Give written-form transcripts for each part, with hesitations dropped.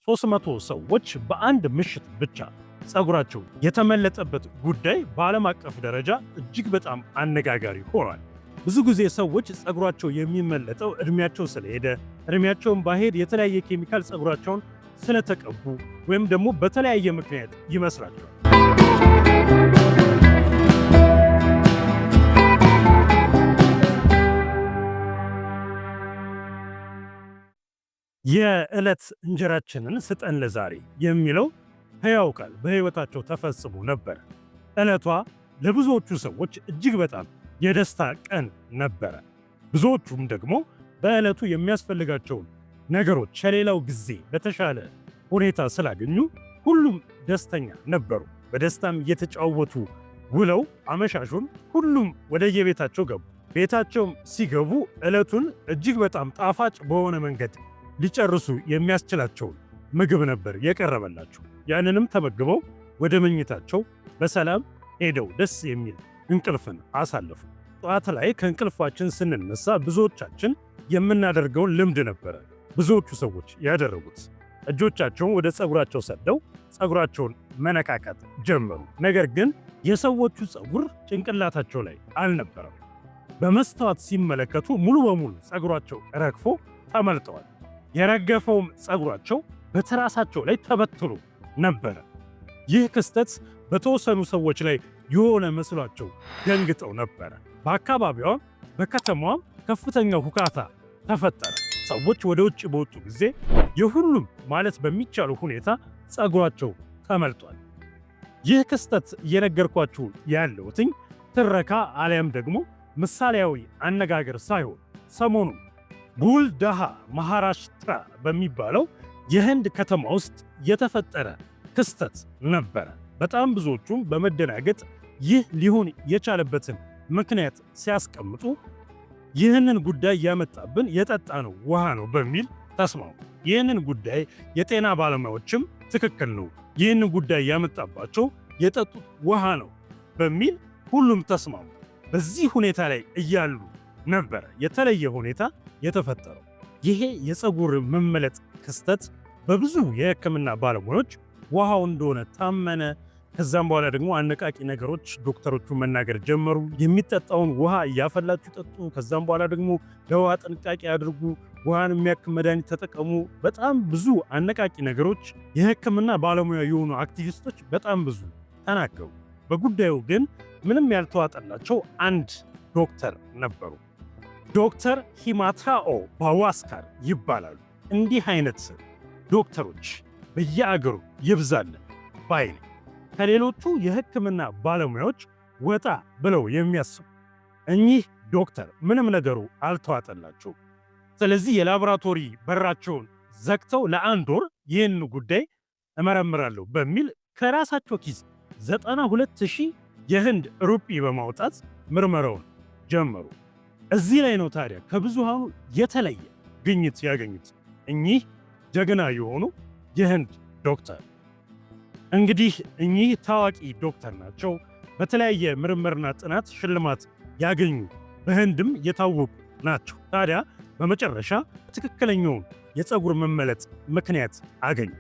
300 ሰዎች በአንድ ምሽት ብቻ ጸጉራቸው የተመለጠበት ጉዳይ በዓለም አቀፍ ደረጃ እጅግ በጣም አነጋጋሪ ሆኗል። ብዙ ጊዜ ሰዎች ጸጉራቸው የሚመለጠው እድሜያቸው ስለሄደ፣ እድሜያቸውን ባሄድ የተለያየ ኬሚካል ጸጉራቸውን ስለተቀቡ ወይም ደግሞ በተለያየ ምክንያት ይመስላቸዋል። የዕለት እንጀራችንን ስጠን ለዛሬ የሚለው ሕያው ቃል በሕይወታቸው ተፈጽሞ ነበር። ዕለቷ ለብዙዎቹ ሰዎች እጅግ በጣም የደስታ ቀን ነበረ። ብዙዎቹም ደግሞ በዕለቱ የሚያስፈልጋቸውን ነገሮች ከሌላው ጊዜ በተሻለ ሁኔታ ስላገኙ ሁሉም ደስተኛ ነበሩ። በደስታም እየተጫወቱ ውለው አመሻሹን ሁሉም ወደየቤታቸው ገቡ። ቤታቸውም ሲገቡ ዕለቱን እጅግ በጣም ጣፋጭ በሆነ መንገድ ሊጨርሱ የሚያስችላቸውን ምግብ ነበር የቀረበላቸው። ያንንም ተመግበው ወደ መኝታቸው በሰላም ሄደው ደስ የሚል እንቅልፍን አሳለፉ። ጠዋት ላይ ከእንቅልፋችን ስንነሳ ብዙዎቻችን የምናደርገውን ልምድ ነበረ ብዙዎቹ ሰዎች ያደረጉት። እጆቻቸውን ወደ ጸጉራቸው ሰደው ጸጉራቸውን መነካካት ጀመሩ። ነገር ግን የሰዎቹ ጸጉር ጭንቅላታቸው ላይ አልነበረም። በመስታወት ሲመለከቱ ሙሉ በሙሉ ጸጉራቸው ረግፎ ተመልጠዋል። የረገፈውም ጸጉራቸው በትራሳቸው ላይ ተበትኖ ነበረ። ይህ ክስተት በተወሰኑ ሰዎች ላይ የሆነ መስሏቸው ደንግጠው ነበረ። በአካባቢዋም በከተማዋም ከፍተኛ ሁካታ ተፈጠረ። ሰዎች ወደ ውጭ በወጡ ጊዜ የሁሉም ማለት በሚቻሉ ሁኔታ ጸጉራቸው ተመልጧል። ይህ ክስተት እየነገርኳችሁ ያለሁትኝ ትረካ አሊያም ደግሞ ምሳሌያዊ አነጋገር ሳይሆን ሰሞኑን ቡልዳሃ ማሃራሽትራ በሚባለው የህንድ ከተማ ውስጥ የተፈጠረ ክስተት ነበረ። በጣም ብዙዎቹም በመደናገጥ ይህ ሊሆን የቻለበትን ምክንያት ሲያስቀምጡ ይህንን ጉዳይ ያመጣብን የጠጣነው ውሃ ነው በሚል ተስማሙ። ይህንን ጉዳይ የጤና ባለሙያዎችም ትክክል ነው፣ ይህንን ጉዳይ ያመጣባቸው የጠጡት ውሃ ነው በሚል ሁሉም ተስማሙ። በዚህ ሁኔታ ላይ እያሉ ነበረ የተለየ ሁኔታ የተፈጠረው። ይሄ የፀጉር መመለጥ ክስተት በብዙ የሕክምና ባለሙያዎች ውሃው እንደሆነ ታመነ። ከዛም በኋላ ደግሞ አነቃቂ ነገሮች ዶክተሮቹ መናገር ጀመሩ። የሚጠጣውን ውሃ እያፈላችሁ ጠጡ። ከዛም በኋላ ደግሞ ለውሃ ጥንቃቄ አድርጉ፣ ውሃን የሚያክም መድኃኒት ተጠቀሙ። በጣም ብዙ አነቃቂ ነገሮች የሕክምና ባለሙያ የሆኑ አክቲቪስቶች በጣም ብዙ ተናገሩ። በጉዳዩ ግን ምንም ያልተዋጠላቸው አንድ ዶክተር ነበሩ። ዶክተር ሂማትራኦ ባዋስካር ይባላሉ። እንዲህ አይነት ዶክተሮች በየአገሩ ይብዛልን ባይ ነኝ። ከሌሎቹ የሕክምና ባለሙያዎች ወጣ ብለው የሚያስቡ እኚህ ዶክተር ምንም ነገሩ አልተዋጠላቸው። ስለዚህ የላቦራቶሪ በራቸውን ዘግተው ለአንድ ወር ይህን ጉዳይ እመረምራለሁ በሚል ከራሳቸው ኪስ 92,000 የህንድ ሩጲ በማውጣት ምርመራውን ጀመሩ። እዚህ ላይ ነው ታዲያ ከብዙሃኑ የተለየ ግኝት ያገኙት እኚህ ጀግና የሆኑ የህንድ ዶክተር። እንግዲህ እኚህ ታዋቂ ዶክተር ናቸው። በተለያየ ምርምርና ጥናት ሽልማት ያገኙ በህንድም የታወቁ ናቸው። ታዲያ በመጨረሻ ትክክለኛውን የፀጉር መመለጥ ምክንያት አገኙ።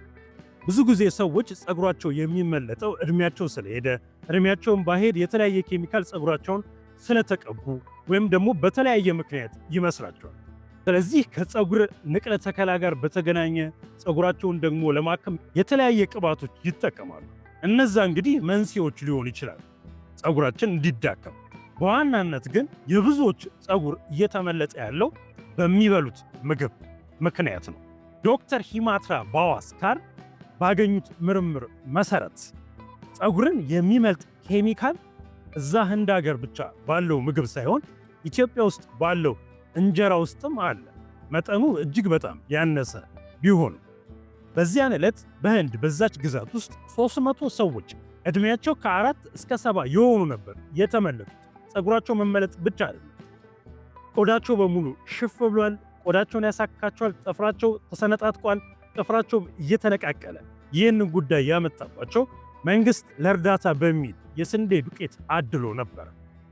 ብዙ ጊዜ ሰዎች ፀጉራቸው የሚመለጠው እድሜያቸው ስለሄደ፣ እድሜያቸውን ባሄድ የተለያየ ኬሚካል ፀጉራቸውን ስለተቀቡ ወይም ደግሞ በተለያየ ምክንያት ይመስላቸዋል። ስለዚህ ከፀጉር ንቅለ ተከላ ጋር በተገናኘ ፀጉራቸውን ደግሞ ለማከም የተለያየ ቅባቶች ይጠቀማሉ። እነዛ እንግዲህ መንስኤዎች ሊሆኑ ይችላሉ ፀጉራችን እንዲዳከም። በዋናነት ግን የብዙዎች ፀጉር እየተመለጠ ያለው በሚበሉት ምግብ ምክንያት ነው። ዶክተር ሂማትራ ባዋስካር ባገኙት ምርምር መሰረት ፀጉርን የሚመልጥ ኬሚካል እዛ ህንድ ሀገር ብቻ ባለው ምግብ ሳይሆን ኢትዮጵያ ውስጥ ባለው እንጀራ ውስጥም አለ። መጠኑ እጅግ በጣም ያነሰ ቢሆንም በዚያን ዕለት በህንድ በዛች ግዛት ውስጥ 300 ሰዎች እድሜያቸው ከ4 እስከ 7 የሆኑ ነበር የተመለጡት። ፀጉራቸው መመለጥ ብቻ አይደለም፣ ቆዳቸው በሙሉ ሽፍ ብሏል። ቆዳቸውን ያሳክካቸዋል። ጥፍራቸው ተሰነጣጥቋል። ጥፍራቸው እየተነቃቀለ። ይህን ጉዳይ ያመጣባቸው መንግስት ለእርዳታ በሚል የስንዴ ዱቄት አድሎ ነበር።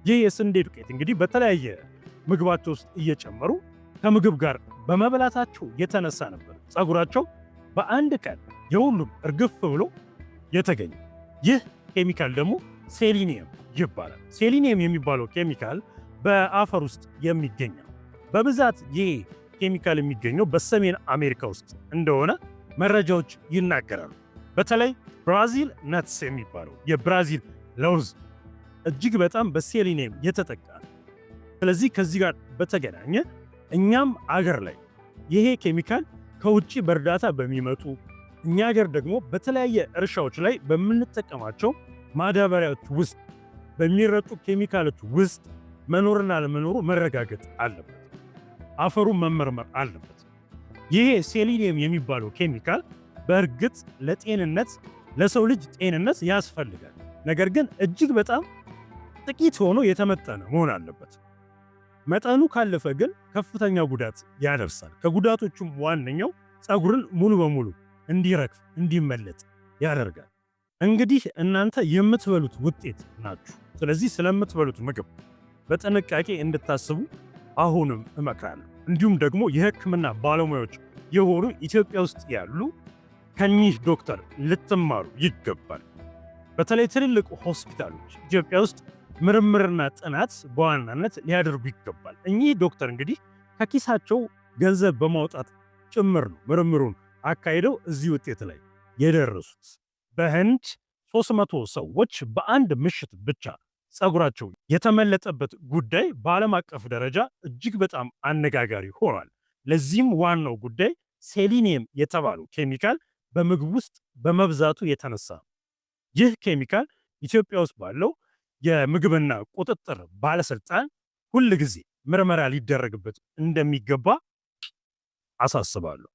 ይህ የስንዴ ዱቄት እንግዲህ በተለያየ ምግባቸው ውስጥ እየጨመሩ ከምግብ ጋር በመብላታቸው የተነሳ ነበር ፀጉራቸው በአንድ ቀን የሁሉም እርግፍ ብሎ የተገኘ ይህ ኬሚካል ደግሞ ሴሊኒየም ይባላል። ሴሊኒየም የሚባለው ኬሚካል በአፈር ውስጥ የሚገኝ ነው። በብዛት ይህ ኬሚካል የሚገኘው በሰሜን አሜሪካ ውስጥ እንደሆነ መረጃዎች ይናገራሉ። በተለይ ብራዚል ነትስ የሚባለው የብራዚል ለውዝ እጅግ በጣም በሴሊኒየም የተጠቃ ነው። ስለዚህ ከዚህ ጋር በተገናኘ እኛም አገር ላይ ይሄ ኬሚካል ከውጭ በእርዳታ በሚመጡ እኛ ሀገር ደግሞ በተለያየ እርሻዎች ላይ በምንጠቀማቸው ማዳበሪያዎች ውስጥ በሚረጩ ኬሚካሎች ውስጥ መኖርና ለመኖሩ መረጋገጥ አለበት። አፈሩን መመርመር አለበት። ይሄ ሴሊኒየም የሚባለው ኬሚካል በእርግጥ ለጤንነት ለሰው ልጅ ጤንነት ያስፈልጋል። ነገር ግን እጅግ በጣም ጥቂት ሆኖ የተመጠነ መሆን አለበት። መጠኑ ካለፈ ግን ከፍተኛ ጉዳት ያደርሳል። ከጉዳቶቹም ዋነኛው ፀጉርን ሙሉ በሙሉ እንዲረግፍ እንዲመለጥ ያደርጋል። እንግዲህ እናንተ የምትበሉት ውጤት ናችሁ። ስለዚህ ስለምትበሉት ምግብ በጥንቃቄ እንድታስቡ አሁንም እመክራለሁ። እንዲሁም ደግሞ የሕክምና ባለሙያዎች የሆኑ ኢትዮጵያ ውስጥ ያሉ ከኒህ ዶክተር ልትማሩ ይገባል። በተለይ ትልልቅ ሆስፒታሎች ኢትዮጵያ ውስጥ ምርምርና ጥናት በዋናነት ሊያደርጉ ይገባል። እኚህ ዶክተር እንግዲህ ከኪሳቸው ገንዘብ በማውጣት ጭምር ነው ምርምሩን አካሂደው እዚህ ውጤት ላይ የደረሱት። በህንድ 300 ሰዎች በአንድ ምሽት ብቻ ፀጉራቸው የተመለጠበት ጉዳይ በዓለም አቀፍ ደረጃ እጅግ በጣም አነጋጋሪ ሆኗል። ለዚህም ዋናው ጉዳይ ሴሊኒየም የተባለው ኬሚካል በምግብ ውስጥ በመብዛቱ የተነሳ ነው። ይህ ኬሚካል ኢትዮጵያ ውስጥ ባለው የምግብና ቁጥጥር ባለስልጣን ሁል ጊዜ ምርመራ ሊደረግበት እንደሚገባ አሳስባለሁ።